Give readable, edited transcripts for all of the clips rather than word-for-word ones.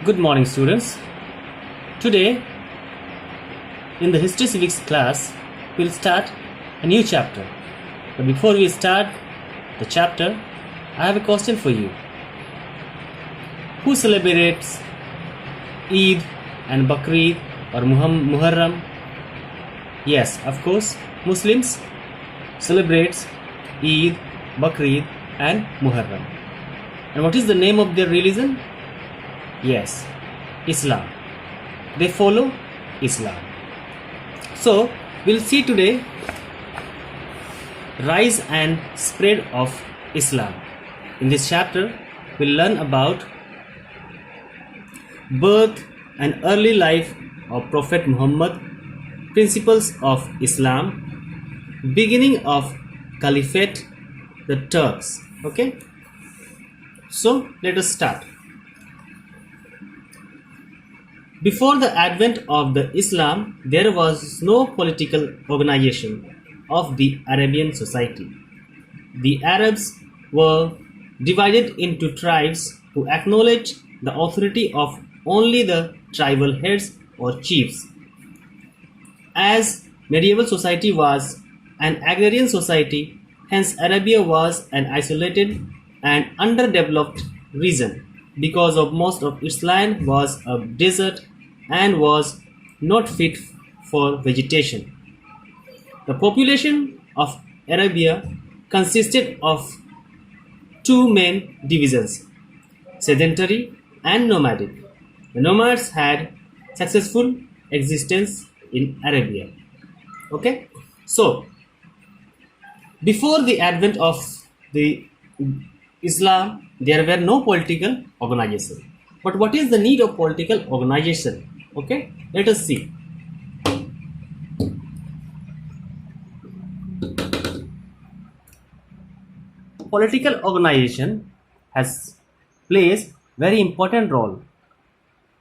Good morning, students. Today, in the History Civics class, we'll start a new chapter. But before we start the chapter, I have a question for you. Who celebrates Eid and Bakrid or Muharram? Yes, of course, Muslims celebrates Eid, Bakrid and Muharram. And what is the name of their religion? Yes, Islam. They follow Islam. So, we'll see today rise and spread of Islam. In this chapter, we'll learn about birth and early life of Prophet Muhammad, principles of Islam, beginning of Caliphate, the Turks. Okay? So, let us start. Before the advent of the Islam, there was no political organization of the Arabian society. The Arabs were divided into tribes who acknowledged the authority of only the tribal heads or chiefs. As medieval society was an agrarian society, hence Arabia was an isolated and underdeveloped region because of most of its land was a desert and was not fit for vegetation. The population of Arabia consisted of two main divisions, sedentary and nomadic. The nomads had successful existence in Arabia. Okay, so before the advent of the Islam, there were no political organization. But what is the need of political organization? Okay, let us see. Political organization has plays very important role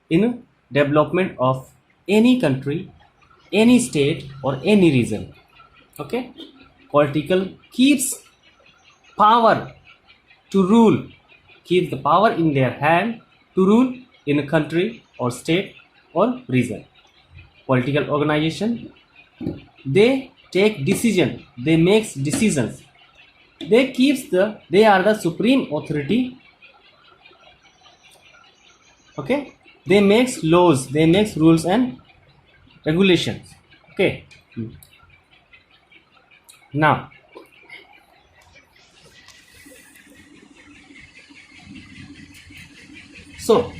in development of any country, any state or any region. Okay, political keeps power to rule, keeps the power in their hand to rule in a country or state or region. Political organization, they take decision, they makes decisions, they are the supreme authority. Okay, they makes laws, they makes rules and regulations. Okay, now so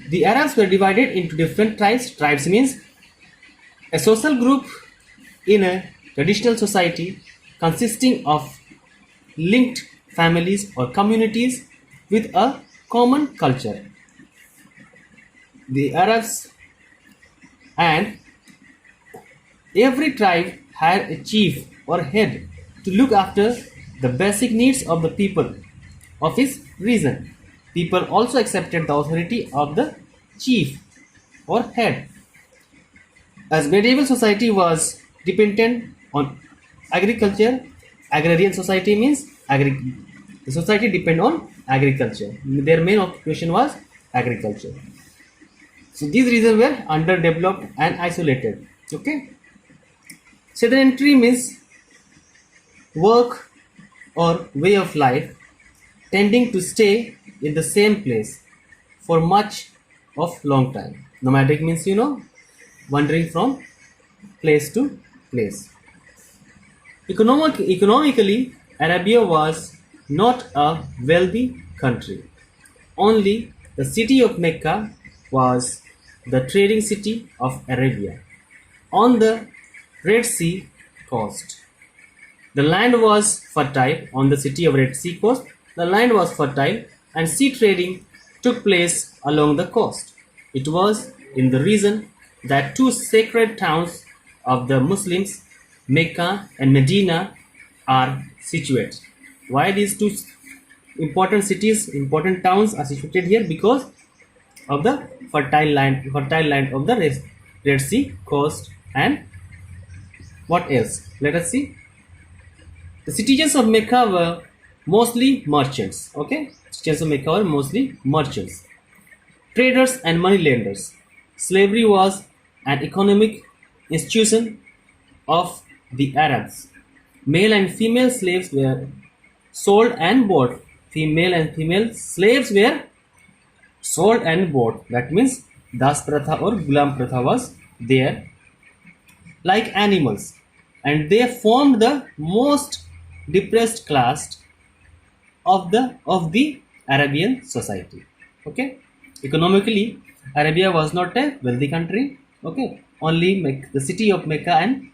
the Arabs were divided into different tribes. Tribes means a social group in a traditional society consisting of linked families or communities with a common culture. The Arabs and every tribe had a chief or head to look after the basic needs of the people of his region. People also accepted the authority of the chief or head. As medieval society was dependent on agriculture, agrarian society means the society depend on agriculture. Their main occupation was agriculture. So these regions were underdeveloped and isolated. Okay. Sedentary means work or way of life tending to stay in the same place for much of long time. Nomadic means wandering from place to place. Economically, Arabia was not a wealthy country. Only the city of Mecca was the trading city of Arabia on the Red Sea coast. The land was fertile on the city of Red Sea coast. The land was fertile and sea trading took place along the coast. It was in the region that two sacred towns of the Muslims, Mecca and Medina, are situated. Why these two important cities, important towns are situated here? Because of the fertile land of the Red Sea coast. And what else? Let us see. The citizens of Mecca were mostly merchants. Okay, citizens of Mecca were mostly merchants. traders and moneylenders. Slavery was an economic institution of the Arabs. Male and female slaves were sold and bought. Female and female slaves were sold and bought. That means Das Pratha or Gulam Pratha was there like animals, and they formed the most depressed class of the Arabian society. Okay, economically, Arabia was not a wealthy country. Okay, only the city of Mecca and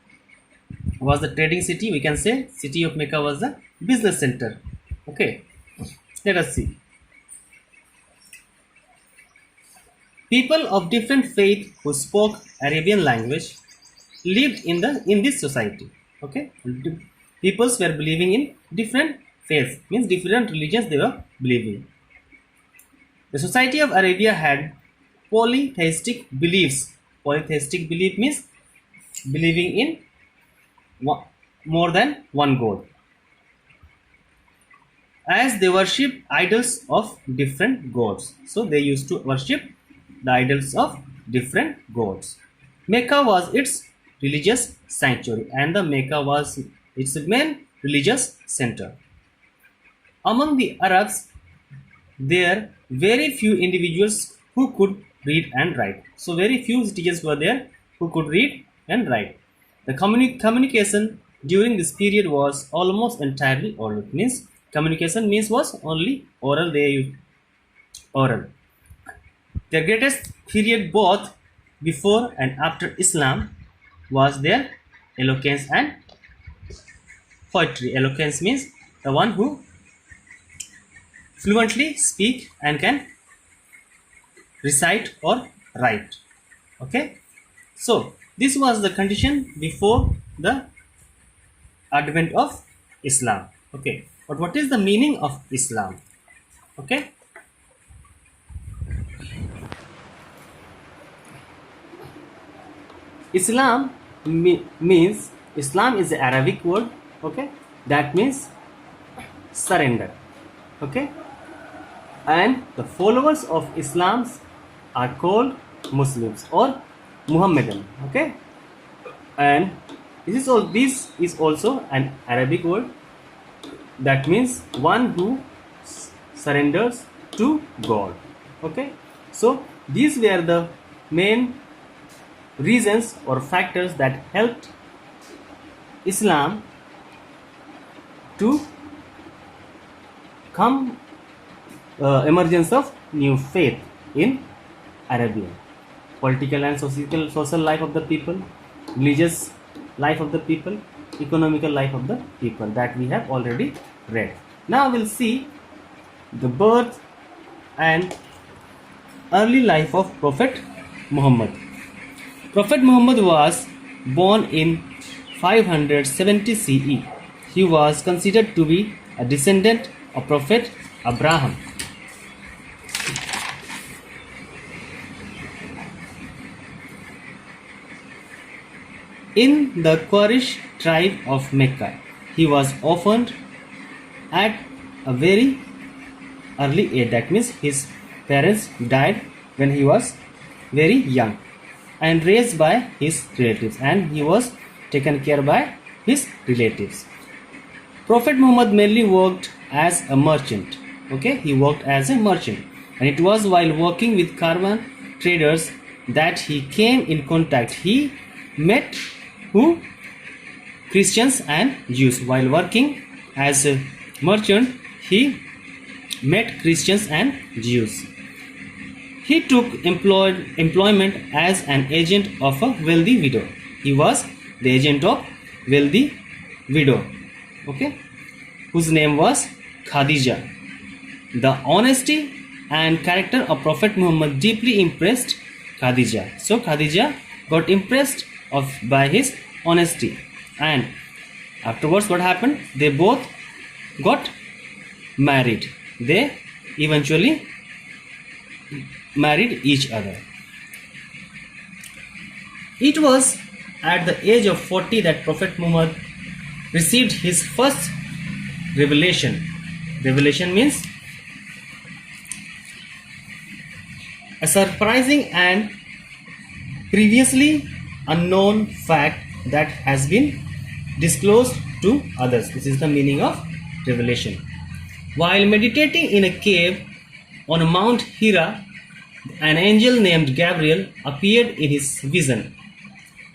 was the trading city. We can say city of Mecca was the business center. Okay, let us see. People of different faith who spoke Arabian language lived in this society. Okay, peoples were believing in different faiths, means different religions they were believing. The society of Arabia had polytheistic beliefs. Polytheistic belief means believing in more than one god, as they worship idols of different gods. So they used to worship the idols of different gods. Mecca was its religious sanctuary, and the Mecca was its main religious center. Among the Arabs, there very few individuals who could read and write. So very few citizens were there who could read and write. The communication during this period was almost entirely oral. It means communication means was only oral. They used oral. Their greatest period both before and after Islam was their eloquence and poetry. Eloquence means the one who fluently speak and can recite or write. Okay, so this was the condition before the advent of Islam. Okay, but what is the meaning of Islam? Okay, Islam means, Islam is the Arabic word. Okay, that means surrender. Okay, and the followers of Islam are called Muslims or Muhammadan. Okay, and this is also an Arabic word that means one who surrenders to God. Okay, so these were the main reasons or factors that helped Islam to come emergence of new faith in Arabia. Political and social life of the people, religious life of the people, economical life of the people, that we have already read. Now we'll see the birth and early life of Prophet Muhammad. Prophet Muhammad was born in 570 CE. He was considered to be a descendant of Prophet Abraham. In the Quraysh tribe of Mecca, he was orphaned at a very early age. That means his parents died when he was very young, and raised by his relatives, and he was taken care by his relatives. Prophet Muhammad mainly worked as a merchant. Okay, he worked as a merchant, and it was while working with caravan traders that he came in contact. He met who? Christians and Jews. While working as a merchant, he met Christians and Jews. He took employment as an agent of a wealthy widow. He was the agent of wealthy widow, okay, whose name was Khadija. The honesty and character of Prophet Muhammad deeply impressed Khadija. So Khadija got impressed by his honesty, and afterwards what happened? They both got married. They eventually married each other. It was at the age of 40 that Prophet Muhammad received his first revelation. Revelation means a surprising and previously unknown fact that has been disclosed to others. This is the meaning of revelation. While meditating in a cave on Mount Hira, an angel named Gabriel appeared in his vision.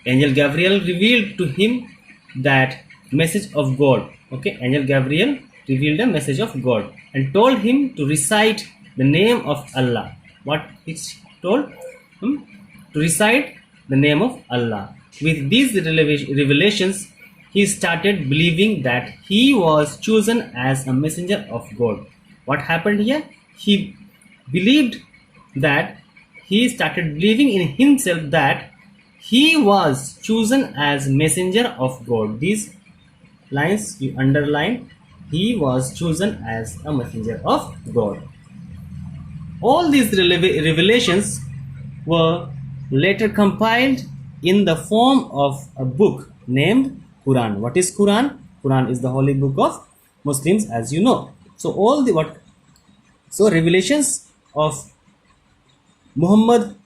Angel Gabriel revealed to him that message of God. Okay, Angel Gabriel revealed a message of God and told him to recite the name of Allah. What he told him? To recite the name of Allah. With these revelations, he started believing that he was chosen as a messenger of God. What happened here? He believed that he started believing in himself that he was chosen as messenger of God. These lines you underline. He was chosen as a messenger of God. All these revelations were later compiled in the form of a book named Quran. What is Quran? Quran is the holy book of Muslims, as you know. So revelations of Muhammad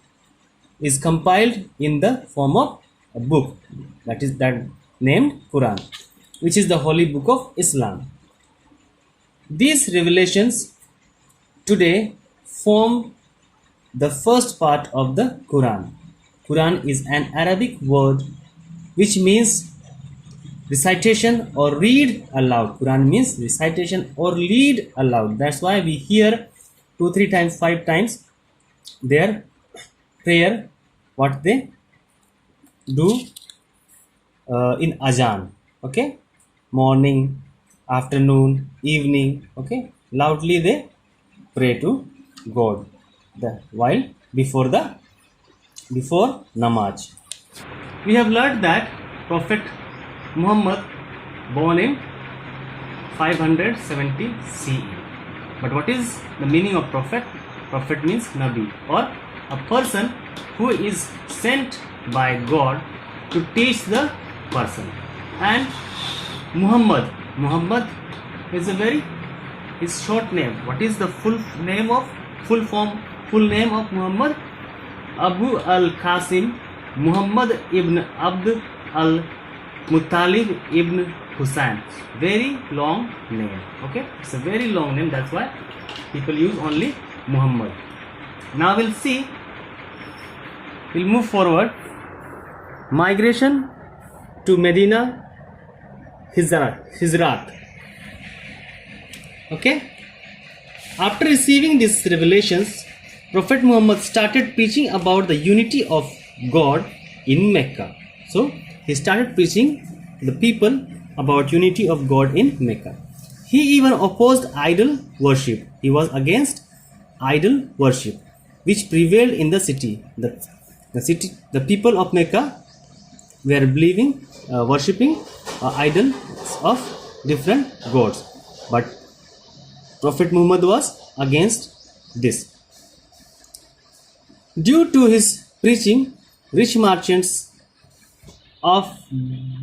is compiled in the form of a book that named Quran, which is the holy book of Islam. These revelations today form the first part of the Quran. Quran is an Arabic word which means recitation or read aloud. Quran means recitation or read aloud. That's why we hear 2, 3 times, 5 times their prayer, what they do in Azan. Okay, morning, afternoon, evening. Okay, loudly they pray to God while before namaz. We have learned that Prophet Muhammad born in 570 CE. But what is the meaning of prophet? Prophet means Nabi, or a person who is sent by God to teach the person. And Muhammad is his short name. What is the full name of Muhammad? Abu al-Qasim Muhammad ibn Abd al-Muttalib ibn Hussain. Very long name. Okay, it's a very long name. That's why people use only Muhammad. Now we'll move forward. Migration to Medina, Hijrat. Okay. After receiving these revelations, Prophet Muhammad started preaching about the unity of God in Mecca. So he started preaching the people about unity of God in Mecca. He even opposed idol worship. He was against idol worship, which prevailed in the city. The people of Mecca were worshipping idols of different gods. But Prophet Muhammad was against this. Due to his preaching, rich merchants of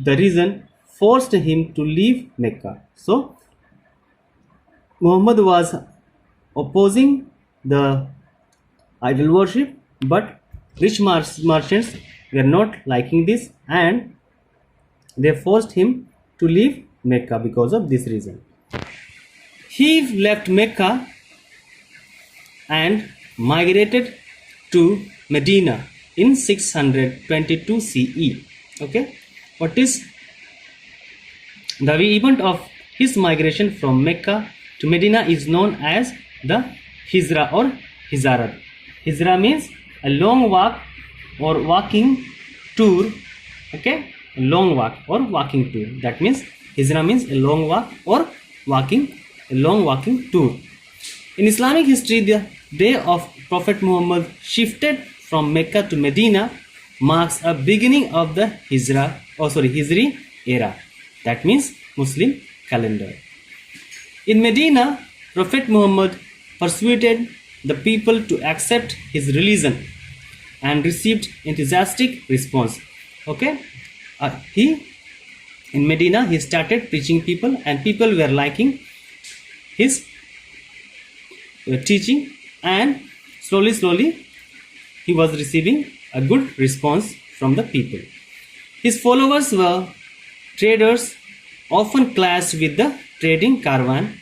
the region forced him to leave Mecca. So Muhammad was opposing the idol worship, but rich merchants were not liking this and they forced him to leave Mecca because of this reason. He left Mecca and migrated to Medina in 622 CE. Okay, what is the event of his migration from Mecca to Medina is known as the Hijra or Hijarat. Hijra means a long walk or walking tour. Okay, a long walk or walking tour. That means Hijra means a long walk or long walking tour. In Islamic history, the day of Prophet Muhammad shifted from Mecca to Medina marks a beginning of the Hijri era. That means Muslim calendar. In Medina, Prophet Muhammad persuaded the people to accept his religion and received enthusiastic response. Okay, in Medina he started preaching people and people were liking his teaching, and slowly he was receiving a good response from the people. His followers were traders, often clashed with the trading caravan,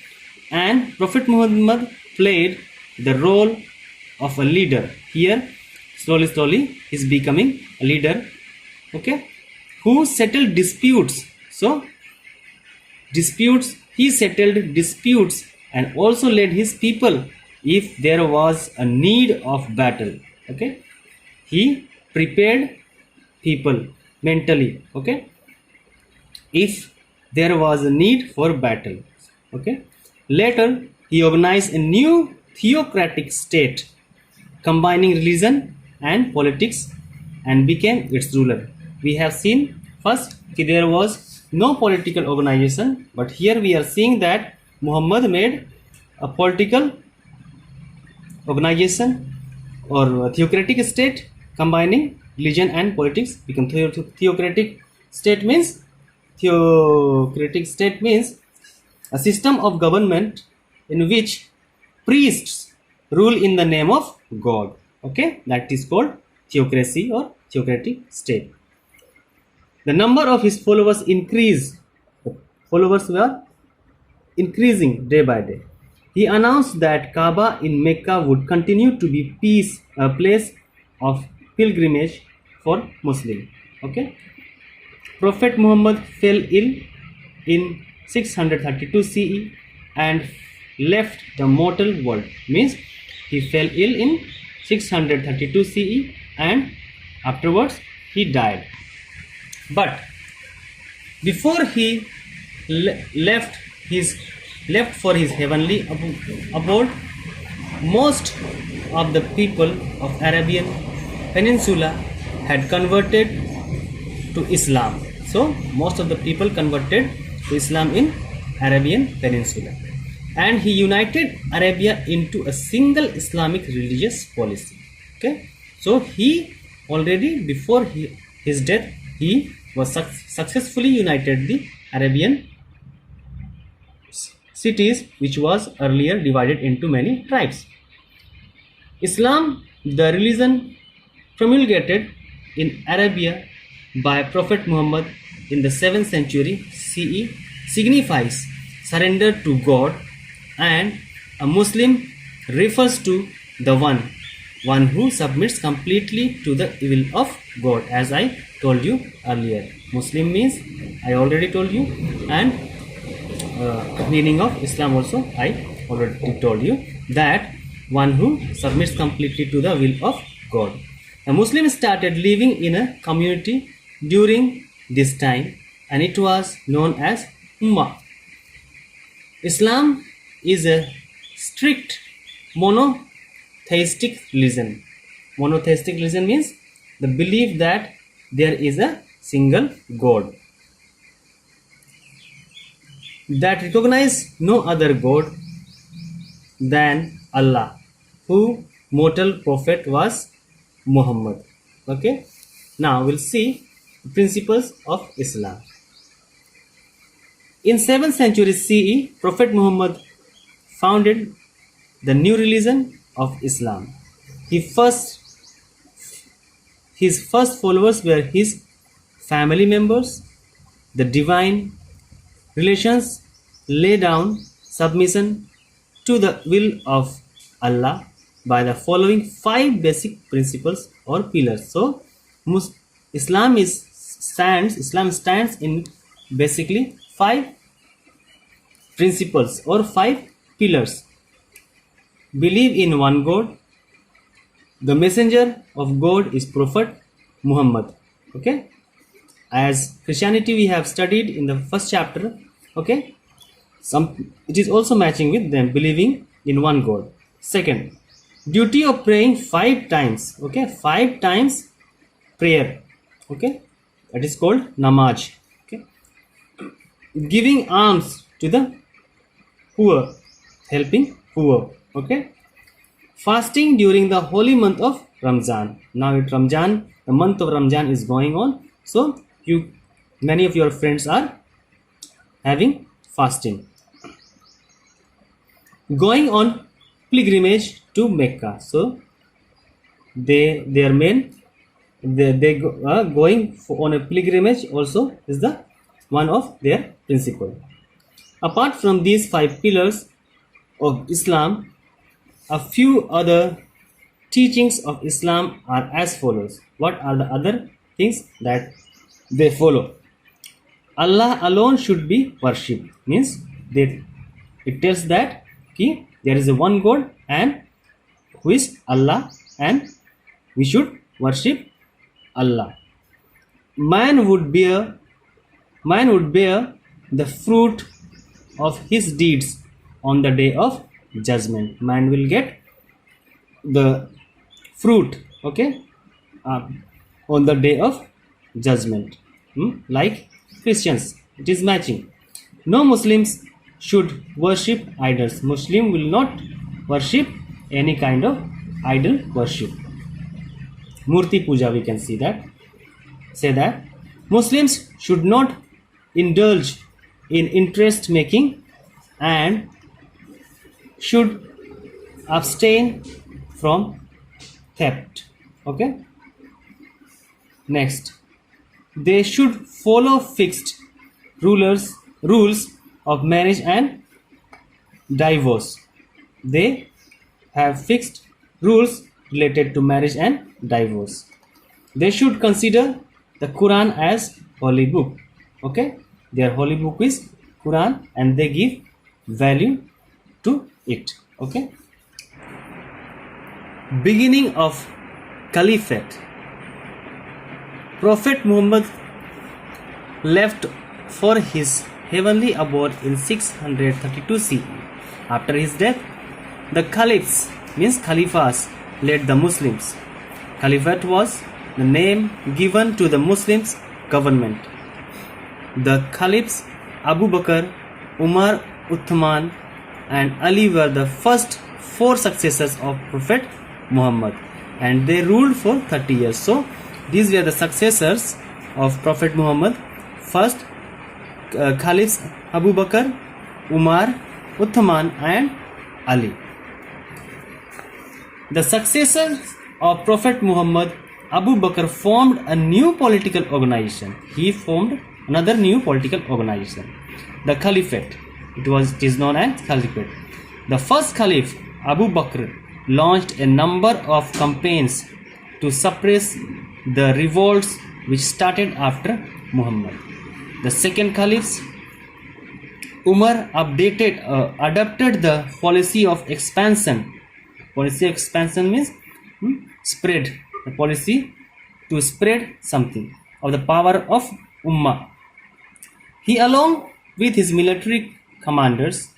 and Prophet Muhammad played the role of a leader. Here, slowly, he's becoming a leader, okay, who settled disputes. So, he settled disputes and also led his people if there was a need of battle, okay. He prepared people mentally, okay, if there was a need for battle, okay. Later he organized a new theocratic state combining religion and politics and became its ruler. We have seen first that there was no political organization, but here we are seeing that Muhammad made a political organization or a theocratic state combining religion and politics. Become theocratic state means a system of government in which priests rule in the name of God, okay, that is called theocracy or theocratic state. The number of his followers increased. The followers were increasing day by day. He announced that Kaaba in Mecca would continue to be a place of pilgrimage for Muslims. Okay. Prophet Muhammad fell ill in 632 CE and left the mortal world. Means he fell ill in 632 CE and afterwards he died. But before he left for his heavenly abode, most of the people of Arabian Peninsula had converted to Islam. So most of the people converted to Islam in Arabian Peninsula, and he united Arabia into a single Islamic religious policy. Okay, so he already before his death he was successfully united the Arabian cities, which was earlier divided into many tribes. Islam, the religion promulgated in Arabia by Prophet Muhammad in the 7th century CE, signifies surrender to God, and a Muslim refers to the one who submits completely to the will of God, as I told you earlier. Muslim means I already told you, and meaning of Islam also I already told you, that one who submits completely to the will of God. A Muslim started living in a community during this time, and it was known as Ummah. Islam is a strict monotheistic religion. Monotheistic religion means the belief that there is a single God, that recognize no other God than Allah, who mortal prophet was Muhammad. Okay, now we'll see the principles of Islam. In 7th century CE, Prophet Muhammad founded the new religion of Islam. His first followers were his family members. The divine relations lay down submission to the will of Allah by the following 5 basic principles or pillars. So Islam stands in basically 5 principles or 5 pillars. Believe in one God. The messenger of God is Prophet Muhammad. Okay, as Christianity we have studied in the first chapter. Okay, it is also matching with them, believing in one God. Second, duty of praying 5 times. Okay, 5 times prayer. Okay, that is called namaz. Okay, giving alms to the poor, helping poor. Okay, fasting during the holy month of Ramzan. Now the month of Ramzan is going on, so many of your friends are having fasting. Going on pilgrimage to Mecca. So their main they go, going on a pilgrimage also is the one of their principle. Apart from these five pillars of Islam, a few other teachings of Islam are as follows. What are the other things that they follow? Allah alone should be worshipped, means that it tells that there is a one God and who is Allah, and we should worship Allah. Man would bear the fruit of his deeds on the day of judgment. Man will get the fruit, okay, on the day of judgment. Like Christians, it is matching. No Muslims should worship idols. Muslim will not worship any kind of idol worship. Murti puja, we can say that Muslims should not indulge in interest making and should abstain from theft. Okay. Next, they should follow fixed rules of marriage and divorce. They have fixed rules related to marriage and divorce. They should consider the Quran as holy book. Okay, their holy book is Quran and they give value to it. Okay. Beginning of Caliphate. Prophet Muhammad left for his heavenly abode in 632 CE. After his death, the caliphs, means Khalifas, led the Muslims. Caliphate was the name given to the Muslims government. The caliphs Abu Bakr, Umar, Uthman and Ali were the first four successors of Prophet Muhammad, and they ruled for 30 years. So these were the successors of Prophet Muhammad. First caliphs Abu Bakr, Umar, Uthman and Ali. The successors of Prophet Muhammad, Abu Bakr, formed a new political organization. He formed another new political organization, the Caliphate. It is known as Caliphate. The first Caliph, Abu Bakr, launched a number of campaigns to suppress the revolts which started after Muhammad. The second Caliph, Umar, adopted the policy of expansion. Policy of expansion means spread. The policy to spread something of the power of Ummah. He, along with his military commanders,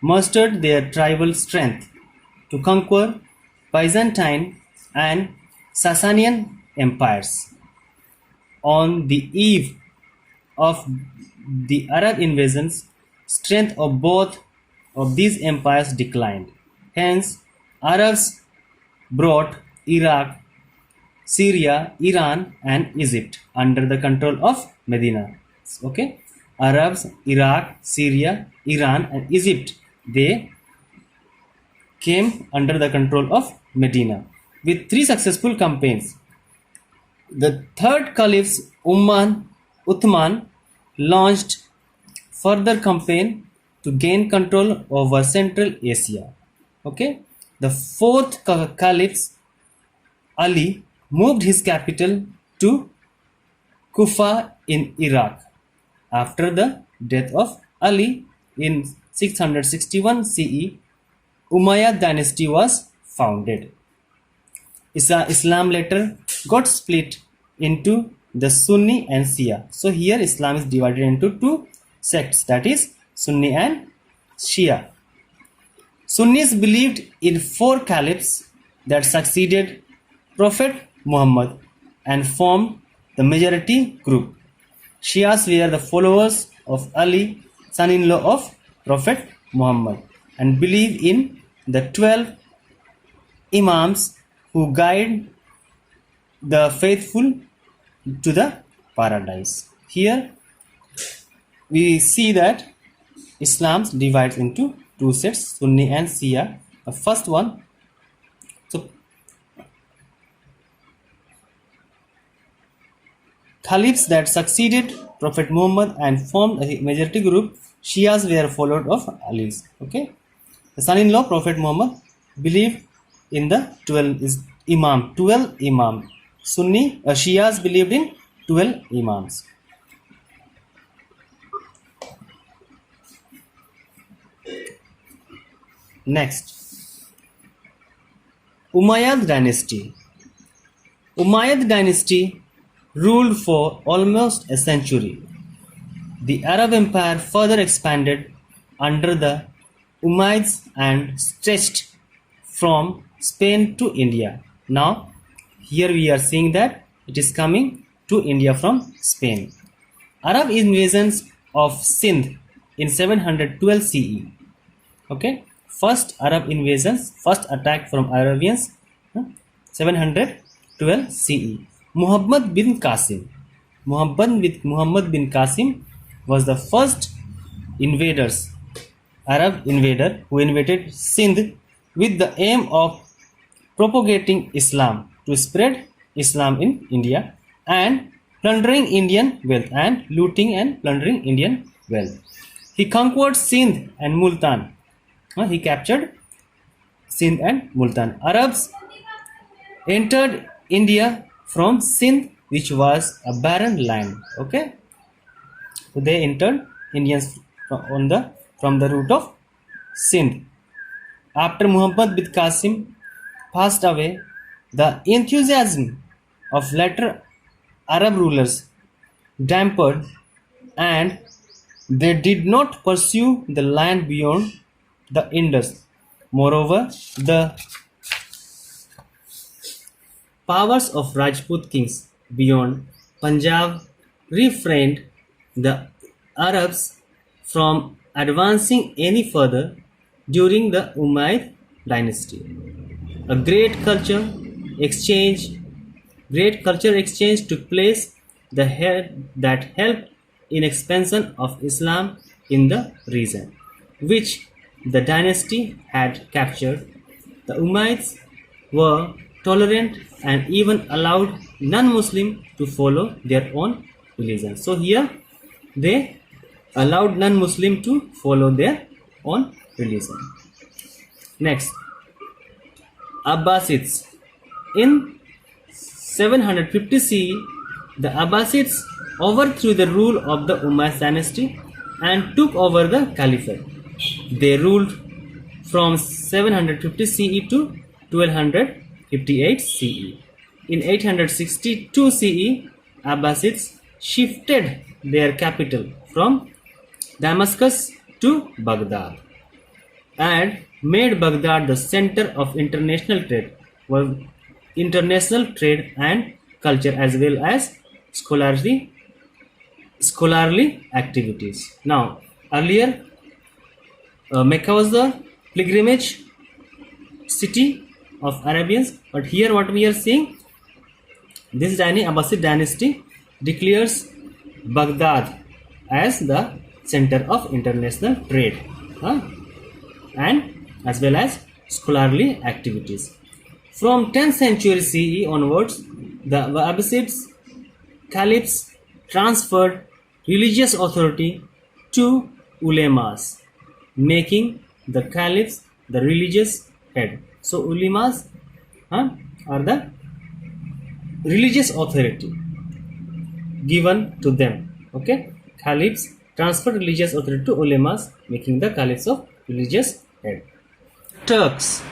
mustered their tribal strength to conquer Byzantine and Sasanian empires. On the eve of the Arab invasions, strength of both of these empires declined. Hence, Arabs brought Iraq, Syria, Iran and Egypt under the control of Medina. Okay, Arabs, Iraq, Syria, Iran and Egypt, they came under the control of Medina with three successful campaigns. The third Caliph Uthman launched further campaign to gain control over Central Asia. Okay, the fourth Caliph Ali moved his capital to Kufa in Iraq. After the death of Ali in 661 CE, Umayyad dynasty was founded. Islam later got split into the Sunni and Shia. So here Islam is divided into two sects, that is Sunni and Shia. Sunnis believed in four caliphs that succeeded Prophet Muhammad and formed the majority group. Shias were the followers of Ali, son-in-law of Prophet Muhammad, and believe in the 12 Imams who guide the faithful to the paradise. Here we see that Islam divides into two sets, Sunni and Shia. The first one, so Caliphs that succeeded Prophet Muhammad and formed a majority group, Shias were followed of Alis. Okay, the son-in-law Prophet Muhammad believed in the 12 Imam. Shias believed in 12 Imams. Next, Umayyad dynasty. Umayyad dynasty ruled for almost a century. The Arab Empire further expanded under the Umayyads and stretched from Spain to India. Now, here we are seeing that it is coming to India from Spain. Arab invasions of Sindh in 712 CE. Okay, first Arab invasions, first attack from Arabians, 712 CE. Muhammad bin Qasim. Muhammad bin Qasim was the first Arab invader who invaded Sindh with the aim of propagating Islam, to spread Islam in India and plundering Indian wealth and looting and plundering Indian wealth. He conquered Sindh and Multan. He captured Sindh and Multan. Arabs entered India from Sindh, which was a barren land. Okay, so they entered Indians from the route of Sindh. After Muhammad bin Qasim passed away, the enthusiasm of later Arab rulers dampened, and they did not pursue the land beyond the Indus. Moreover, the powers of Rajput kings beyond Punjab refrained the Arabs from advancing any further during the Umayyad dynasty. A great culture exchange took place that helped in expansion of Islam in the region, which the dynasty had captured. The Umayyads were tolerant and even allowed non-Muslim to follow their own religion. So here they allowed non-Muslim to follow their own religion. Next, Abbasids. In 750 CE, the Abbasids overthrew the rule of the Umayyad dynasty and took over the caliphate. They ruled from 750 CE to 1258 CE. In 862 CE, Abbasids shifted their capital from Damascus to Baghdad and made Baghdad the center of international trade and culture, as well as scholarly activities. Now, earlier Mecca was the pilgrimage city of Arabians, but here what we are seeing, this Abbasid dynasty declares Baghdad as the center of international trade and as well as scholarly activities. From 10th century CE onwards, the Abbasids caliphs transferred religious authority to ulemas, making the caliphs the religious head. So ulemas are the religious authority given to them. Okay, caliphs transferred religious authority to ulemas, making the caliphs of religious head. Turks.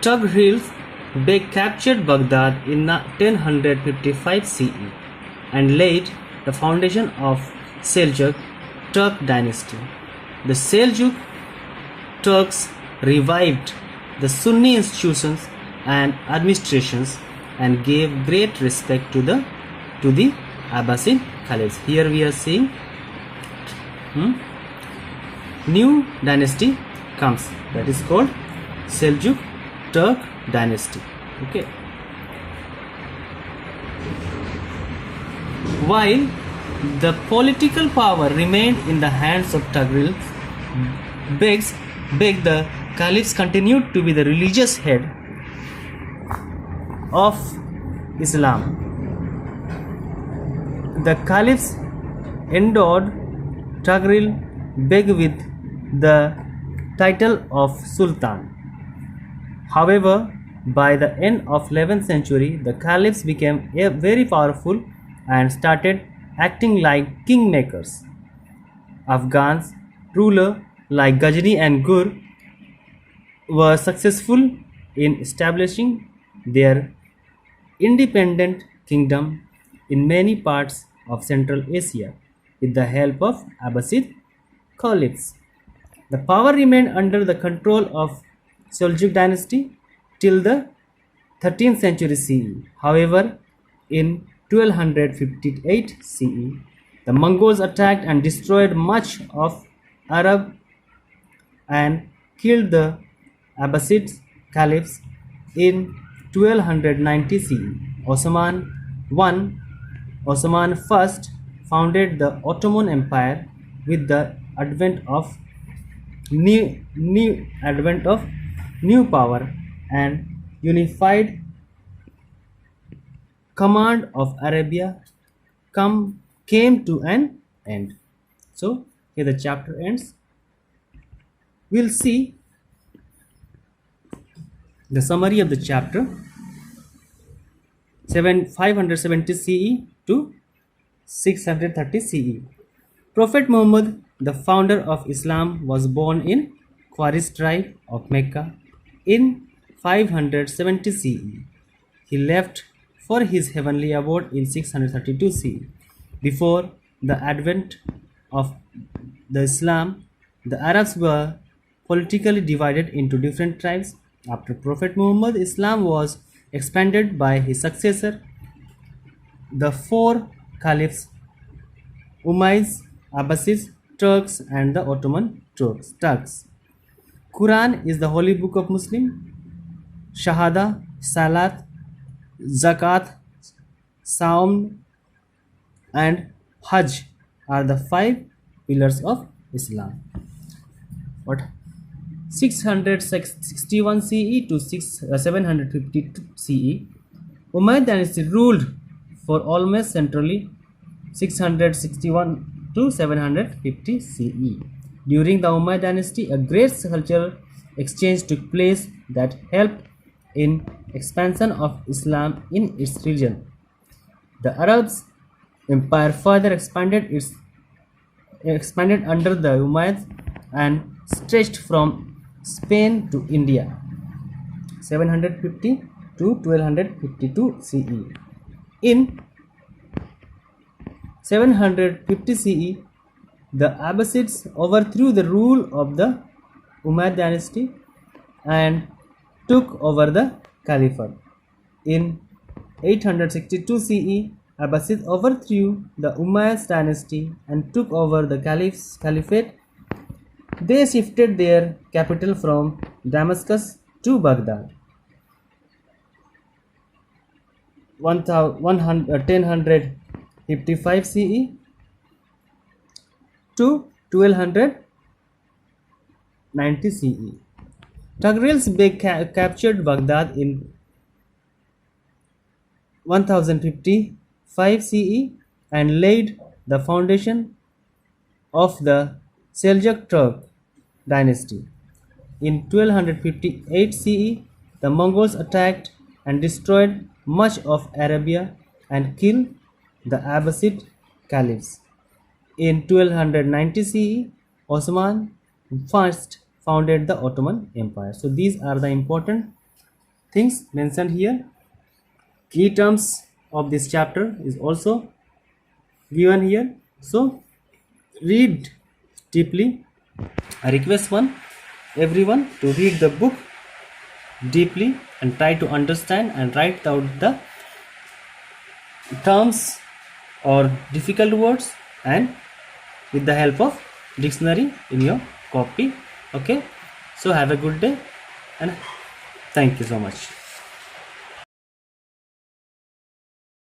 Tughril Beg captured Baghdad in 1055 CE and laid the foundation of Seljuk Turk dynasty. The Seljuk Turks revived the Sunni institutions and administrations and gave great respect to the Abbasid caliphs. Here we are seeing new dynasty comes, that is called Seljuk Turk dynasty. Okay. While the political power remained in the hands of Tughril Beg, the caliphs continued to be the religious head of Islam. The caliphs endowed Taghril Beg with the title of Sultan. However, by the end of 11th century, the caliphs became very powerful and started acting like kingmakers. Afghans rulers like Ghazni and Gur were successful in establishing their independent kingdom in many parts of Central Asia with the help of Abbasid caliphs. The power remained under the control of Seljuk dynasty till the 13th century CE. However, in 1258 CE, the Mongols attacked and destroyed much of Arab and killed the Abbasid caliphs in 1290 CE. Osman I founded the Ottoman Empire with the advent of new power and unified command of Arabia came to an end. So here the chapter ends. We'll see the summary of the chapter 570 CE to 630 CE. Prophet Muhammad, the founder of Islam, was born in Quraysh tribe of Mecca in 570 CE. He left for his heavenly abode in 632 CE. Before the advent of the Islam, the Arabs were politically divided into different tribes. After Prophet Muhammad, Islam was expanded by his successor, the four caliphs, Umayyads, Abbasids, Turks, and the Ottoman Turks. Quran is the holy book of Muslim. Shahada, Salat, Zakat, Saum, and Hajj are the 5 pillars of Islam. 661 CE to 752 CE, Umayyad dynasty ruled for almost centrally 661 to 750 CE. During the Umayyad dynasty, a great cultural exchange took place that helped in expansion of Islam in its region. The Arabs empire further expanded under the Umayyads and stretched from Spain to India 750 to 1252 CE. In 750 CE, the Abbasids overthrew the rule of the Umayyad dynasty and took over the caliphate. In 862 CE, Abbasids overthrew the Umayyad dynasty and took over the caliphate. They shifted their capital from Damascus to Baghdad. 1055 CE to 1290 CE. Taghril Beg captured Baghdad in 1055 CE and laid the foundation of the Seljuk Turk dynasty. In 1258 CE, the Mongols attacked and destroyed much of Arabia and killed the Abbasid caliphs. In 1290 CE, Osman first founded the Ottoman Empire. So these are the important things mentioned here. Key terms of this chapter is also given here. So read deeply. I request everyone to read the book deeply and try to understand and write out the terms or difficult words and with the help of dictionary in your copy. Okay, so have a good day and thank you so much.